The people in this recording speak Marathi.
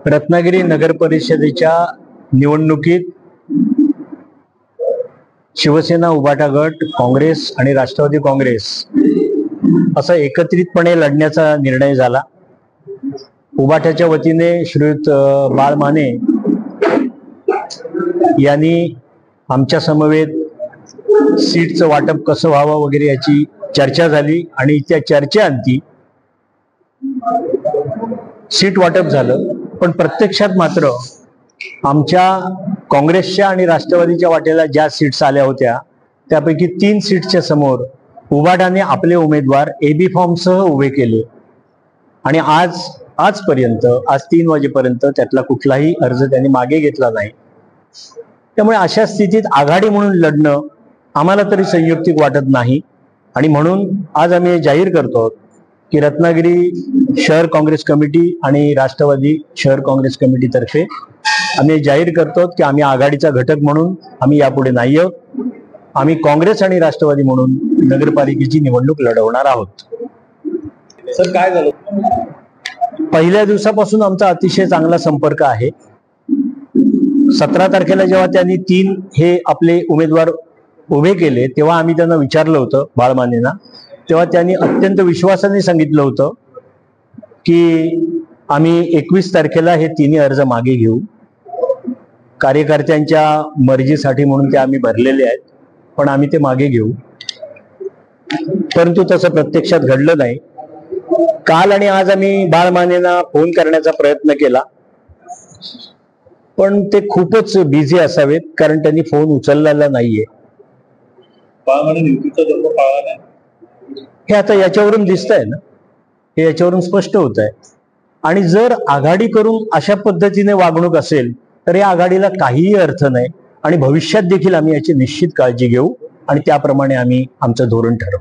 रत्नागिरी नगर परिषदेच्या निवडणुकीत शिवसेना, उभाटा गट, काँग्रेस आणि राष्ट्रवादी काँग्रेस असा एकत्रितपणे लढण्याचा निर्णय झाला। उभाट्याच्या वतीने श्रीयुत बाळ माने यांनी आमच्या समवेत सीटचं वाटप कसं व्हावं वगैरे याची चर्चा झाली आणि त्या चर्चेअंती सीट वाटप झालं। पण प्रत्यक्षात मात्र आमच्या काँग्रेसच्या आणि राष्ट्रवादीच्या वाटेला ज्या सीट्स आल्या होत्या त्यापैकी 3 सीटच्या समोर उभाटाने आपले उमेदवार एबी फॉर्मसह उभे केले आणि आजपर्यंत 3 वाजेपर्यंत त्यातला कुठलाही अर्ज त्यांनी मागे घेतला नाही। त्यामुळे अशा स्थितीत आघाडी म्हणून लढणं आम्हाला तरी संयुक्तिक वाटत नाही आणि म्हणून आज आम्ही जाहीर करतो की रत्नागिरी शहर काँग्रेस कमिटी आणि राष्ट्रवादी शहर काँग्रेस कमिटीतर्फे आम्ही जाहीर करतो की आम्ही आघाडीचा घटक म्हणून आम्ही यापुढे नाही आहोत। आम्ही काँग्रेस आणि राष्ट्रवादी म्हणून नगरपालिकेची निवडणूक लढवणार आहोत। सर काय झालं? पहिल्या दिवसापासून आमचा अतिशय चांगला संपर्क आहे। 17 तारखेला जेव्हा त्यांनी 3 हे आपले उमेदवार उभे केले तेव्हा आम्ही त्यांना विचारलं होतं बाळमानेंना, तेव्हा त्यांनी अत्यंत विश्वासाने सांगितलं होतं की आम्ही 21 तारखेला हे 3 अर्ज मागे घेऊ। कार्यकर्त्यांच्या मर्जीसाठी म्हणून ते आम्ही भरलेले आहेत, पण आम्ही ते मागे घेऊ। परंतु तसं प्रत्यक्षात घडलं नाही। काल आणि आज आम्ही बाळमानेंना फोन करण्याचा प्रयत्न केला, पण ते खूपच बिझी असावेत कारण त्यांनी फोन उचललेला नाहीये। बाळमाने नियुक्तीचा धर्म पाळला नाही हे आता याच्यावरून दिसतंय ना, हे याच्यावरून स्पष्ट होत आहे। आणि जर आघाडी करून अशा पद्धतीने वागणूक असेल तर या आघाडीला काहीही अर्थ नाही आणि भविष्यात देखील आम्ही याची निश्चित काळजी घेऊ आणि त्याप्रमाणे आम्ही आमचं धोरण ठरवू।